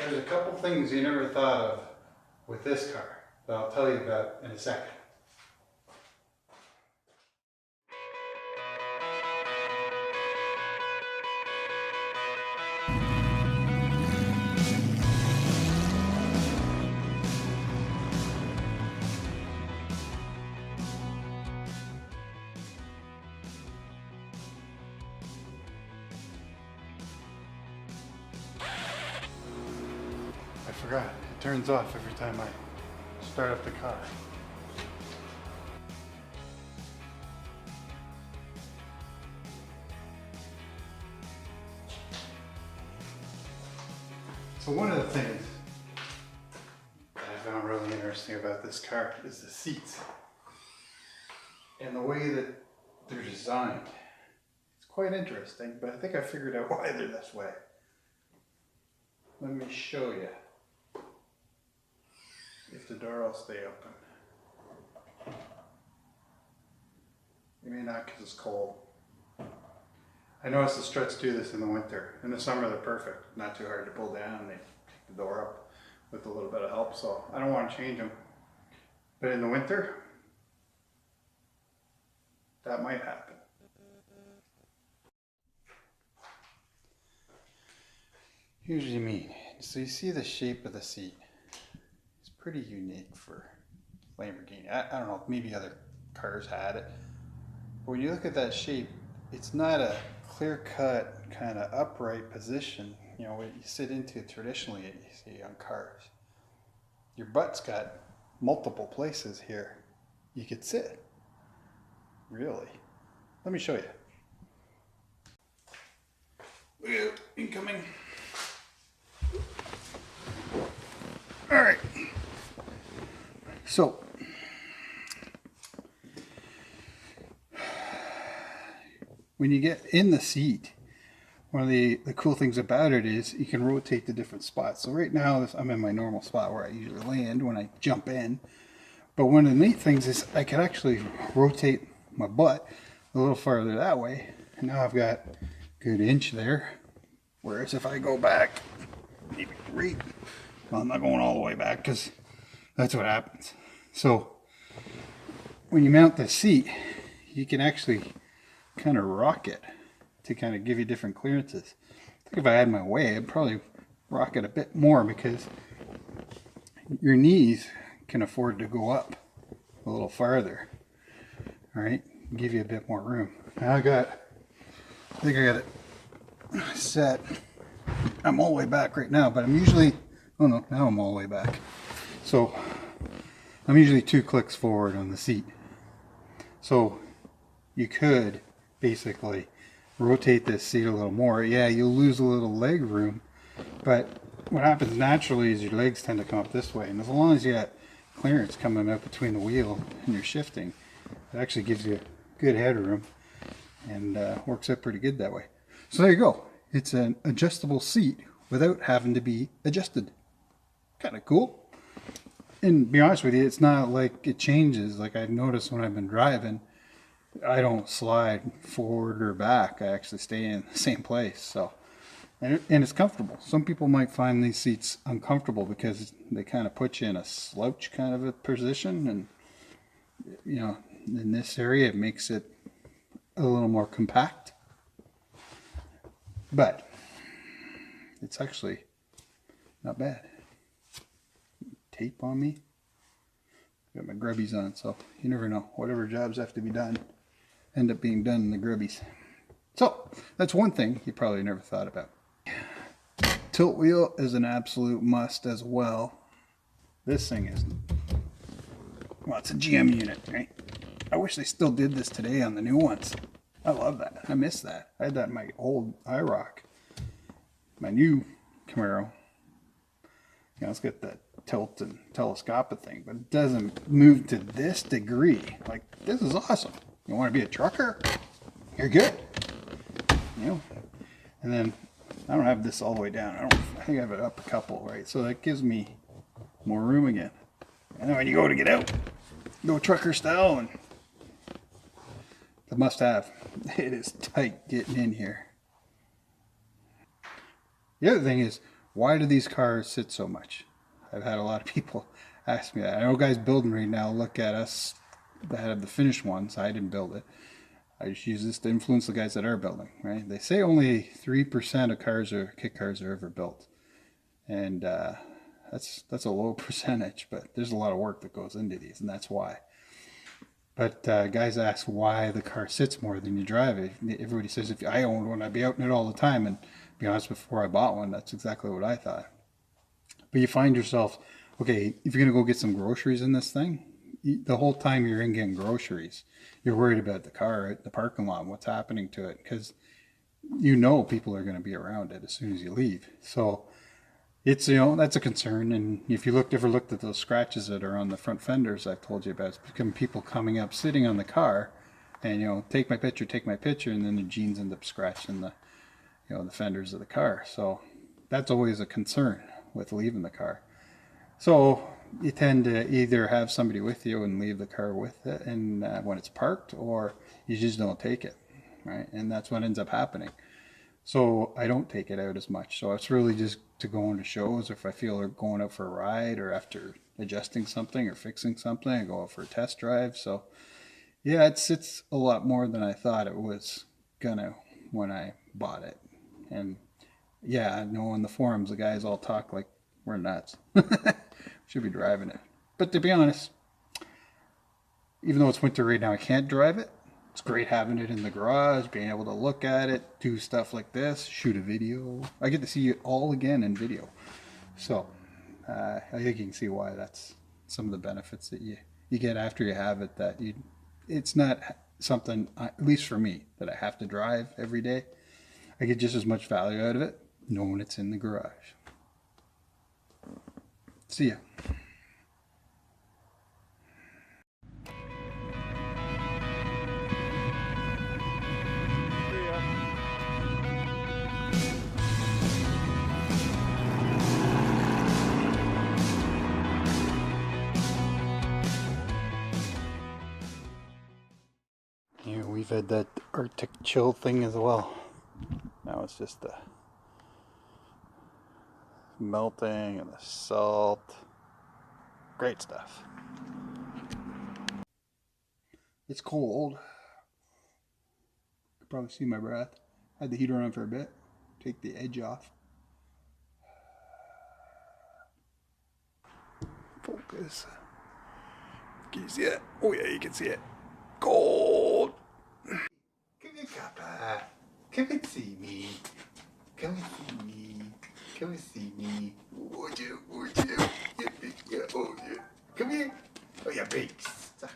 There's a couple things you never thought of with this car that I'll tell you about in a second. I forgot, it turns off every time I start up the car. So one of the things that I found really interesting about this car is the seats and the way that they're designed. It's quite interesting, but I think I figured out why they're this way. Let me show you. If the door will stay open. You may not because it's cold. I noticed the struts do this in the winter. In the summer they're perfect. Not too hard to pull down. They pick the door up with a little bit of help, so I don't want to change them. But in the winter, that might happen. Here's what you mean. So you see the shape of the seat. Pretty unique for Lamborghini. I don't know, maybe other cars had it. But when you look at that shape, it's not a clear-cut kind of upright position, you know, what you sit into traditionally you see on cars. Your butt's got multiple places here you could sit. Really. Let me show you. Look out, incoming. All right. So, when you get in the seat, one of the cool things about it is you can rotate the different spots. So right now I'm in my normal spot where I usually land when I jump in. But one of the neat things is I can actually rotate my butt a little farther that way. And now I've got a good inch there. Whereas if I go back, maybe right, well, I'm not going all the way back because that's what happens. So when you mount the seat, you can actually kind of rock it to kind of give you different clearances. I think if I had my way, I'd probably rock it a bit more because your knees can afford to go up a little farther. All right, give you a bit more room. Now I think I got it set. I'm all the way back right now, but I'm usually, oh no, now I'm all the way back. So I'm usually 2 clicks forward on the seat. So you could basically rotate this seat a little more. Yeah, you'll lose a little leg room, but what happens naturally is your legs tend to come up this way. And as long as you got clearance coming up between the wheel and you're shifting, it actually gives you good headroom and works out pretty good that way. So there you go. It's an adjustable seat without having to be adjusted. Kind of cool. And to be honest with you, it's not like it changes. Like I've noticed when I've been driving, I don't slide forward or back. I actually stay in the same place. So, and it's comfortable. Some people might find these seats uncomfortable because they kind of put you in a slouch kind of a position. And, you know, in this area, it makes it a little more compact. But it's actually not bad. Tape on me. Got my grubbies on, so you never know. Whatever jobs have to be done end up being done in the grubbies. So that's one thing you probably never thought about. Tilt wheel is an absolute must as well. This thing is, well, it's a GM unit, right? I wish they still did this today on the new ones. I love that. I miss that. I had that in my old IROC. My new Camaro. You know, it's got that tilt and telescopic thing, but it doesn't move to this degree. Like, this is awesome. You want to be a trucker? You're good. You know, and then I don't have this all the way down. I think I have it up a couple, right? So that gives me more room again. And then when you go to get out, go trucker style, and the must-have. It is tight getting in here. The other thing is, why do these cars sit so much? I've had a lot of people ask me that. I know guys building right now look at us that have the finished ones. I didn't build it. I just use this to influence the guys that are building, right? They say only 3% of cars or kit cars are ever built. And that's a low percentage, but there's a lot of work that goes into these, and that's why. But guys ask why the car sits more than you drive it. Everybody says if I owned one, I'd be out in it all the time. And to be honest, before I bought one, that's exactly what I thought. But you find yourself, okay, if you're going to go get some groceries in this thing, the whole time you're in getting groceries, you're worried about the car at the parking lot and what's happening to it, because you know people are going to be around it as soon as you leave. So it's, you know, that's a concern. And if you ever looked at those scratches that are on the front fenders I've told you about, it's become people coming up, sitting on the car, and, you know, take my picture, and then the jeans end up scratching the, you know, the fenders of the car. So that's always a concern with leaving the car. So you tend to either have somebody with you and leave the car with it, and when it's parked, or you just don't take it, right? And that's what ends up happening. So I don't take it out as much. So it's really just to go into shows, or if I feel like going out for a ride, or after adjusting something or fixing something, I go out for a test drive. So yeah, it's a lot more than I thought it was gonna when I bought it. And yeah, I know on the forums the guys all talk like we're nuts. Should be driving it. But to be honest, even though it's winter right now, I can't drive it. It's great having it in the garage, being able to look at it, do stuff like this, shoot a video. I get to see it all again in video. So I think you can see why that's some of the benefits that you get after you have it, that it's not something, at least for me, that I have to drive every day. I get just as much value out of it knowing it's in the garage. See ya. Here we've had that Arctic chill thing as well. Now it's just the melting and the salt. Great stuff. It's cold. You can probably see my breath. Had the heater on for a bit. Take the edge off. Focus. Can you see it? Oh yeah, you can see it. Cold. Come here, Papa. Come and see me. Come and see me. Come and see me. Would you? Would you? Yeah, oh yeah. Come here. Oh yeah, big suck.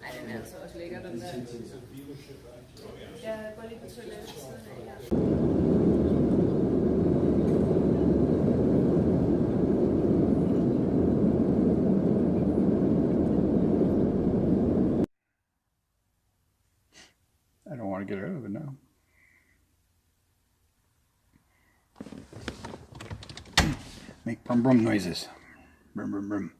Nej, den er altså også lækker, den der. Jeg går lige på toilettet ved siden af her. I don't want to get out of it now. Make brum brum noises. Brum brum brum.